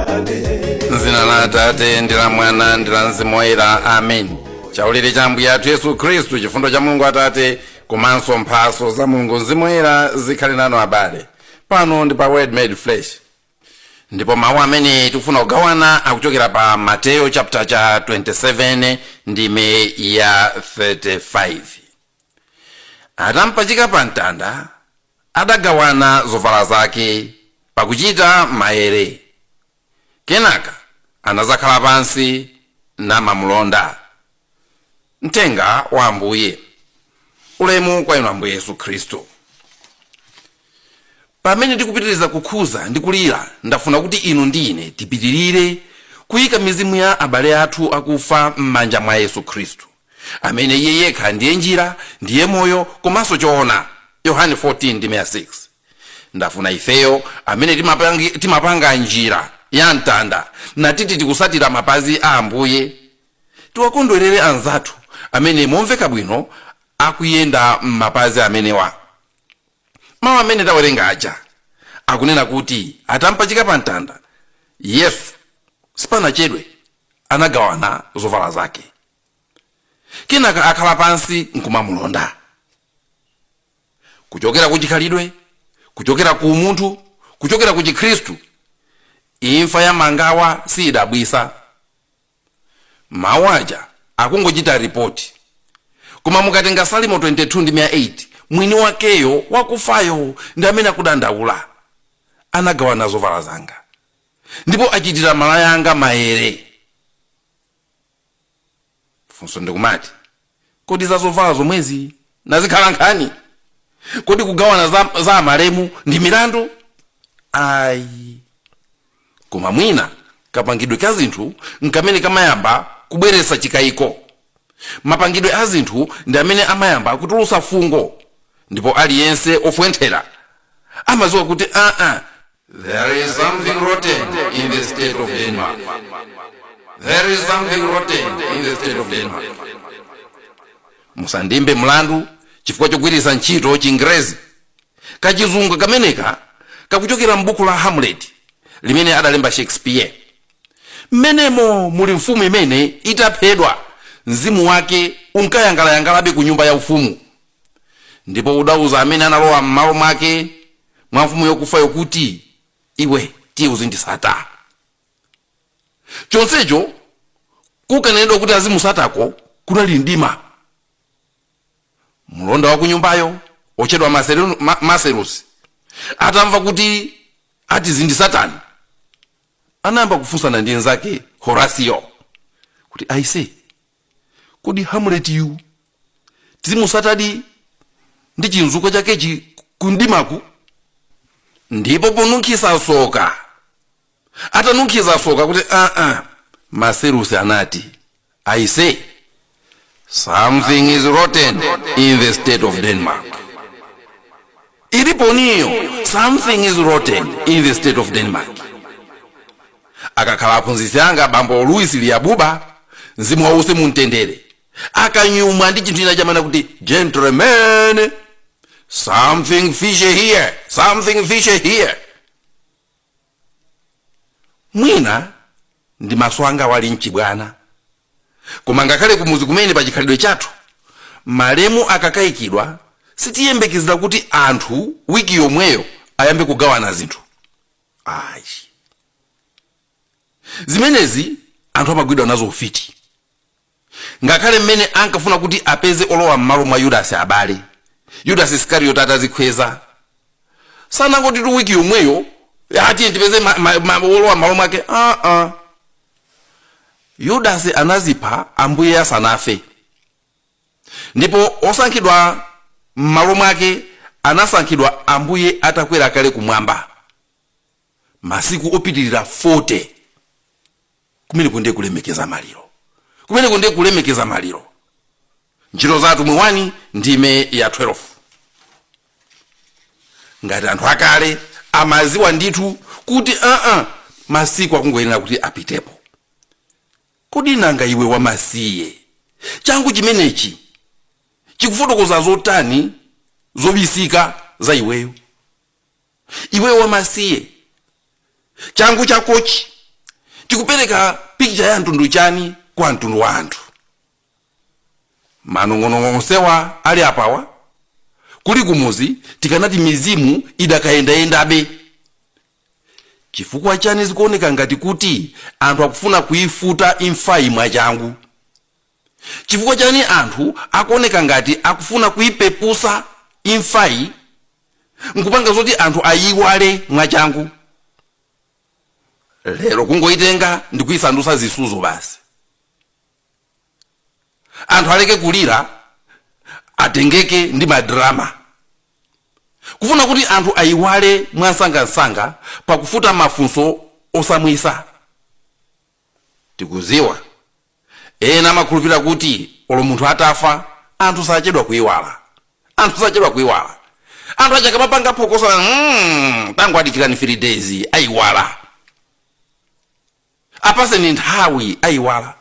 M'dzina la Atate ndi la Mwana ndi la Mzimu Woyera. Amen. Chaulere cha Ambuye athu Yesu Khristu, chifundo cha Mulungu Atate komanso mphatso za Mulungu Mzimu Woyera zikhale nanu abale. Pano ndi pa Word Made Flesh. Ndipo mawu amene tikufuna kugawana akuchokera pa Mateyo chapter cha 27 ndime ya 35. Atampachika pa mtanda, adagawana zovala zake pakuchita maere. Kenaka anazakhala pansi namamulonda. Mtenga wa Ambuye. Ulemu kwa inu Ambuye Yesu Khristu. Pamene tikupitiriza kukhuza ndi kulira, ndafuna kuti inu ndi ine tipitirire kuyika mizimu ya abale athu akufa m'manja mwa Yesu Khristu, amene iye yekha ndiye njira, ndiye moyo komanso choona. Yohane 14:6. Ndafuna ifeyo amene timapanga njira ya mtanda natiti tikusatira mapazi a Ambuye, tiwakondwerere anzathu amene momveka bwino akuyenda m'mapazi amenewa. Mawu amene tawerenga aja akunena kuti atampachika pa mtanda, Yesu sipanachedwe anagawana zovala zake. Kenaka akhala pansi nkumamulonda. Kuchokera ku chikhalidwe, kuchokera ku umunthu, kuchokera ku Chikhristu, imfa ya mangawa sidabwisa. Mawu aja akungochita ripoti. Koma mukatenga Salimo 22:8, mwini wakeyo wakufayo ndi amene akudandaula anagawana zovala zanga ndipo achitira malaya anga maere. Funso ndikumati, kodi za zovala zomwezi nazikhala nkhani? Kodi kugawana za malemu ndi milandu? Ayi. Koma mwina kapangidwe ka zinthu nkamene kamayamba kubweretsa chikayiko. Mapangidwe a zinthu ndi amene amayamba kutulutsa fungo, ndipo aliyense ofwenthera amadziwa kuti there is something rotten in the state of Denmark. There is something rotten in the state of Denmark. Musandimbe mlandu chifukwa chogwiritsa ntchito Chingerezi. Kachizungu kameneka kakuchokera m'buku la Hamlet limene adalemba Shakespeare. Mmenemo muli mfumu imene itaphedwa, mzimu wake unkayangalayangalabe ku nyumba ya ufumu, ndipo udauza amene analowa m'malo mwake mwa mfumu yokufayo kuti, iwe tiye uzindisata. Chonsecho kukanenedwa kuti azimusatako kunali mdima. Mulonda wa ku nyumbayo ochedwa Maserusi atamva kuti atizindisatani, anayamba kufunsana ndi nzake Horatio kuti aise, kodi Hamlet yu tizimusatadi ndi chinzuko chakechi kundimaku? Ndipo ponunkhisa soka, atanunkhisa soka kuti Maserusi anati, I say something is rotten in the state of Denmark. Iliponiyo something is rotten in the state of Denmark. Akakhala aphunzitsi anga bambo Louis Liabuba, mzimu wause mumtendere, akanyumwa ndi chinthu ina chamana kuti, gentlemen, something fishy here, something fishy here. Mwina ndi maso anga wali mchibwana, koma ngakhale kumuzi kumene pa chikhalidwe chathu malemu akakayikidwa sitiyembekezera kuti anthu wiki yomweyo ayambe kugawana zinthu. Ayi. Zimenezi anthu amagwidwa nazo ufiti. Ngakhale mmene ankafuna kuti apeze olowa m'malo mwa Yudasi abale, Yudasi Iskarioti atazikweza, sanangoti tu wiki yomweyo ati ndipeze olowa m'malo mwake. Yudasi anazipha Ambuye asanafe, ndipo osankhidwa m'malo mwake anasankhidwa Ambuye atakwera kale kumwamba masiku opitirira 40. Kumene kunde kulemekeza maliro, kumene kunde kulemekeza maliro. Ntchito za atumwi 1 ndime ya 12. Ngati anthu akale amaziwa ndithu kuti masiku akungoyenera kuti apitepo, kodi nanga iwe wamasiye changu chimenechi chikufotokoza zotani zobisika za iweyo? Iwe wamasiye changu chakochi tikupereka pikicha ya mtundu chani kwa mtundu wa anthu. Manong'onong'o onsewa ali apawa kuli kumuzi tikanati mizimu idakayendayendabe. Chifukwa chani zikuoneka ngati kuti anthu akufuna kuifuta imfayi mwachangu? Chifukwa chani anthu akuoneka ngati akufuna kuipepusa imfayi nkupanga zoti anthu ayiwale mwachangu? Lero kungoitenga ndi kuisandusa zisuzo basi. Anthu aleke kulira, atengeke ndi madrama. Kufuna kuti anthu ayiwale mwansangansanga pakufuta mafunso osamwisa. Tikuziwa ena amakhulupirira kuti olo munthu atafa anthu sachedwa kuyiwala. Anthu achakamapanga phokoso tangu adikirani 3 days ayiwala. Apase ni nthawi ayiwala.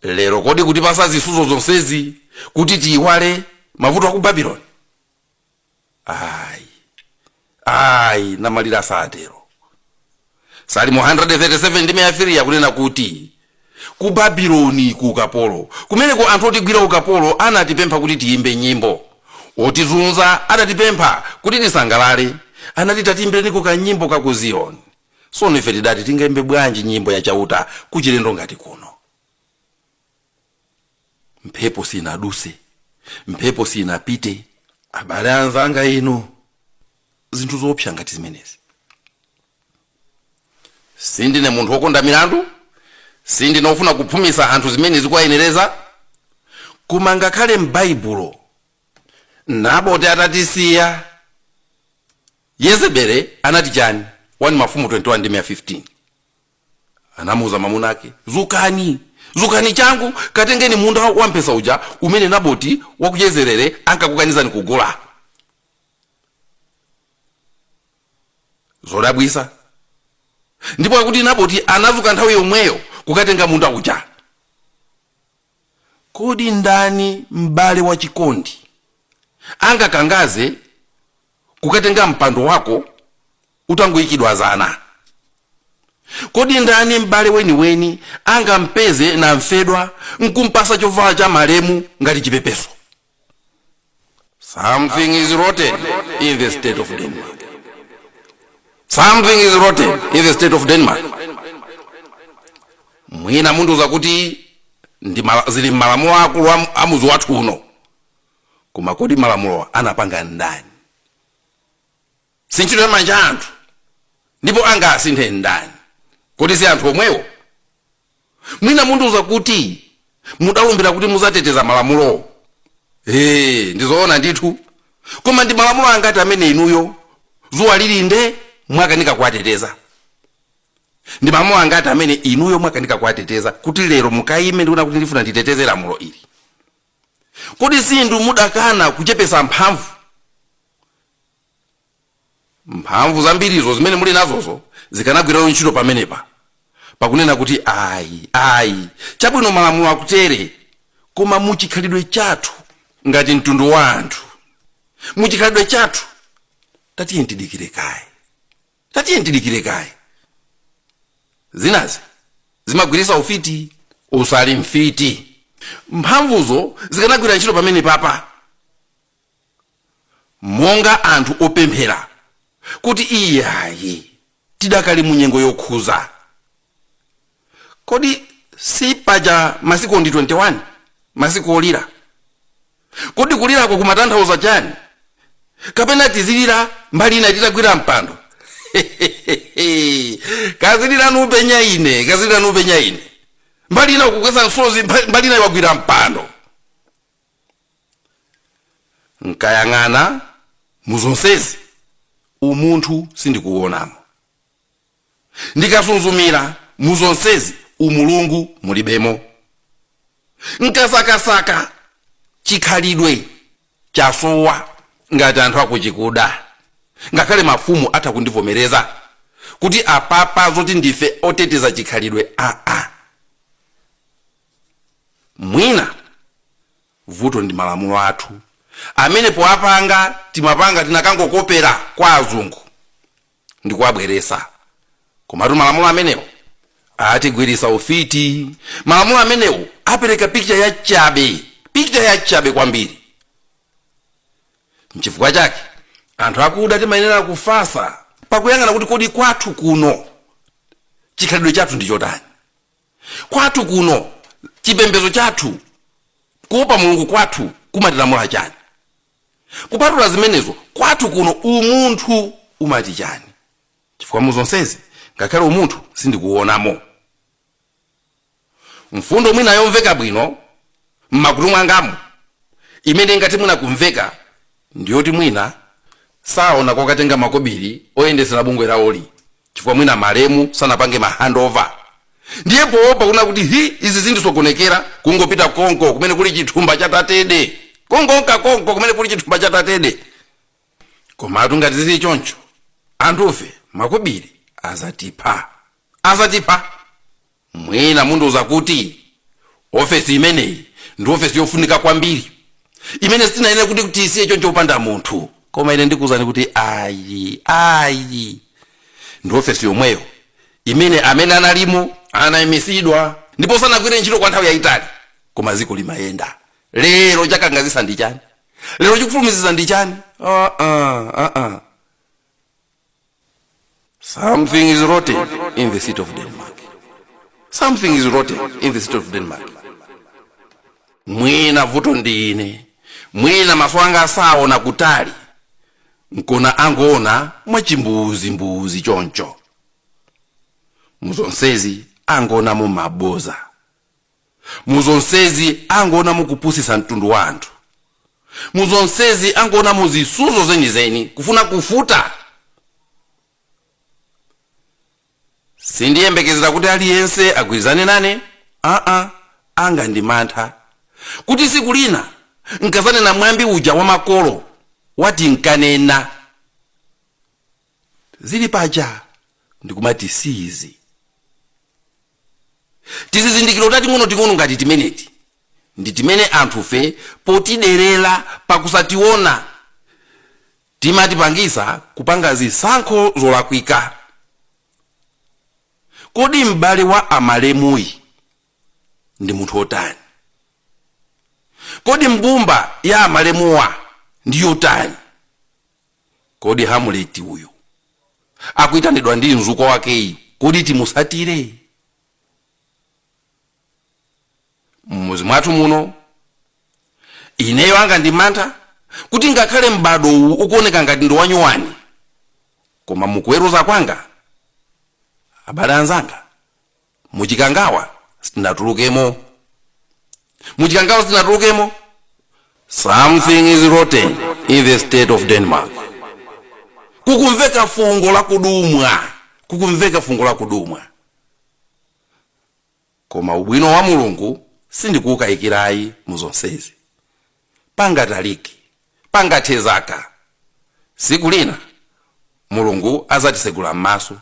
Lero kodi kuti pasa zisuzo zonsezi kuti tiyiwale mavuto aku Babylon? Ai namalira satero. Salimo 137 ndi 103 yakunena kuti ku Babyloni ku ukapolo kumeneko anthu otigwira ukapolo anatipempha kuti tiyimbe nyimbo. Otizunza anatipempha kuti tisangalale, anati tatimbireni kanyimbo ka ku Ziyoni. Sono ife tidati tingaimbe bwanji nyimbo ya chauta kuchilendo ngati kuno? Mphepo sinaduse, mphepo sinapite. Abale anzanga inu, zinthu zoopsa ngati zimenezi. Sindine munthu wokonda milandu, sindine wofuna kuphumisa anthu zimene zikuwayenereza. Koma ngakhale m'Baibulo Naboti atatisiya, Yezebeli anati chani? 1 Mafumu 21:15. Anamuza mamunake, zukani changu katengeni munda wa mpesa uja umene Naboti wa ku Yezereli ankakukanizani kugula. Zodabwisa ndipo akuti Naboti anazuka nthawi yomweyo kukatenga munda uja. Kodi ndani m'bale wa chikondi angakangaze kukatenga mpando wako utangoyikidwa zana? Kodi ndani m'bale weniweni angampeze na mfedwa nkumpasa chovala cha malemu ngati chipepeso? Something is rotten in the state of Denmark. Something is rotten in the state of Denmark. Mwina mundu zakuti zili malamulo akulu amuzi wathu uno. Koma kodi malamulo anapanga ndani? Sinchito ya manja anthu ndipo angasinthe ndani? Kodi si anthu omwewo? Mwina mundu zakuti mudalumbira kuti muzateteza malamulo. Ndizoona ndithu. Koma ndi malamulo angati amene inuyo zuwa lilinde mwakanika kuwateteza? Ndi malamulo angati amene inuyo mwakanika kuwateteza kuti lero mukaime ndikuona kuti ndifuna nditeteze lamulo ili? Kodi sindu mudakana kuchepesa mphamvu zambirizo zimene muli nazozo zikanagwirayo ntchito pamenepa pakunena kuti ayi chabwino malamulo akutere, koma muchikhalidwe chathu ngati mtundu wa anthu, muchikhalidwe chathu tatiye tidikire kaye. Zinazi zimagwirisa ufiti usali mfiti. Mphamvuzo zikanagwira ntchito pamene papa monga anthu opemphera kuti iyayi tidakali munyengo yokhuza. Kodi si paja masiku ndi 21 masiku olira? Kodi kulirako kumatanthauza chani? Kapena tizilira mbali ina titagwira mpando? Kazilira nupenya ine mbali ina kukwesa nsozi, mbali ina wagwira mpando. Nkayang'ana muzonsezi umunthu sindikuwonamo. Ndikasunzumira muzonsezi umulungu mulibemo. Nkasakasaka chikhalidwe chasowa ngati anthu akuchikuda. Ngakhale mafumu atakundivomereza kuti apapa zoti ndife oteteza chikhalidwe mwina vuto ndi malamulo athu amene poapanga timapanga tinakangokopera kwa azungu ndikuwabweresa komatu malamulo amenewo atigwirisa ufiti. Malamulo amenewo apereka picha ya chabe kwambiri. Nchifukwa chake anthu akuda timayenera kufasa pakuyang'ana kuti kodi kwathu kuno chikhalidwe chathu ndi chotani, kwathu kuno chipembedzo chathu, kuopa Mulungu kwathu kumatilamula chani, kupatula zimenezo kwathu kuno umunthu umati chani. Chifukwa muzonsezi ngakhale umunthu sindikuonamo. Mfundo mwina yomveka bwino mmakutu mwangamu imene ngati mwina kumveka ndiyoti mwina saona kokatenga makobiri oyendesera bungwe laoli, chifukwa mwina malemu sanapange handover. Ndiye poopa kuna kuti izi zindisokonekera kungopita konko kumene kuli chithumba cha tatede, konko kumene kuli chithumba cha tatede. Komatu ngati zili choncho anthufe makobiri azatipha. Mwina munduza kuti ofesi imeneyi ndi ofesi yofunika kwambiri, imene sitinayenera kuti tisiye choncho upanda munthu. Koma ine ndikuzani kuti ayi ndi ofesi yomweyo imene amene analimo anayimisidwa ndipo sanagwire ntchito kwa nthawi yayitali, koma ziko limayenda. Lero chakangazisa ndi chani? Lero chikufulumiziza ndi chani? Something is rotten in the city of Denmark. Something is rotten in the city of Denmark. Mwina vuto ndine, mwina maso anga saona kutali, nkona angoona mwachimbuzi choncho. Muzonsezi angoona mu maboza, muzonsezi angoona mu kupusisa mtundu wa anthu, muzonsezi angoona mu zisuzo zenizeni kufuna kufuta. Sindiyembekezera kuti aliyense agwirizane nane, anga ndi mantha kuti siku lina nkazane na mwambi uja wa makolo wati nkanena zili paja ndikumati sizi. Tizizindikiro tating'ono ngati timeneti ndi timene anthufe potiderera pakusationa timatipangisa kupanga zisankho zolakwika. Kodi m'bale wa amalemuyi ndi munthu otani? Kodi mbumba ya amalemuwa ndi yotani? Kodi Hamuleti uyu akuitanidwa ndi mzuko wakeyi kodi timusatire? Mmuzi mwathu muno ineyo anga ndi mantha kuti ngakhale m'bado uwu ukuoneka ngati ndi wanyuwani, koma mukuweruza kwanga abale anzanga muchikangawa sitinatulukemo. Something is rotten in the state of Denmark. Kukumveka fungo la kudumwa. Koma ubwino wa Mulungu sindikuwukayikirayi muzonsezi. Pangataliki, pangathezaka, siku lina Mulungu azatisegula m'maso.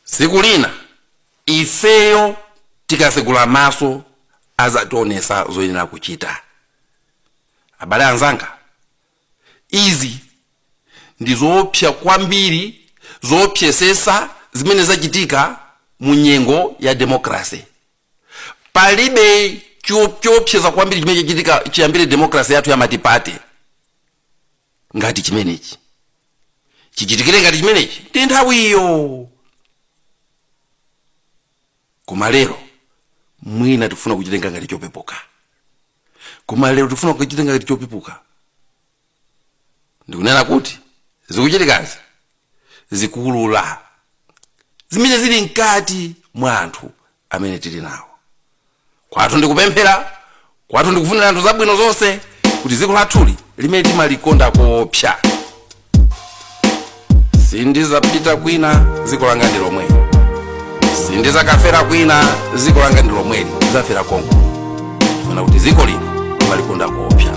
Siku lina ifeyo tikasegula maso azationesa zoyenera kuchita. Abale anzanga, izi ndi zoopsa kwambiri, zoopsesesa zimene zachitika mu nyengo ya demokrasi. Palibe choopseza kwambiri chimene chachitika chiyambire demokrasi yathu ya matipate ngati chimenechi. Chichitikire ngati chimenechi ndi nthawiyo. Koma lero mwina tifuna kuchitenga ngati chopepuka. Ndikunena kuti zikuchitikazi zikulula zimene zili mkati mwa anthu amene tili nawo. Kwathu ndikupemphera, kwathu ndikufunira anthu zabwino zonse kuti dziko lathuli limene timalikonda koopsa sindizapita kwina, dziko langa ndi lomwe. Sindizakafera kwina, dziko langa ndi lomwe. Zafera konko. Funa kuti dziko lino timalikonda koopsa.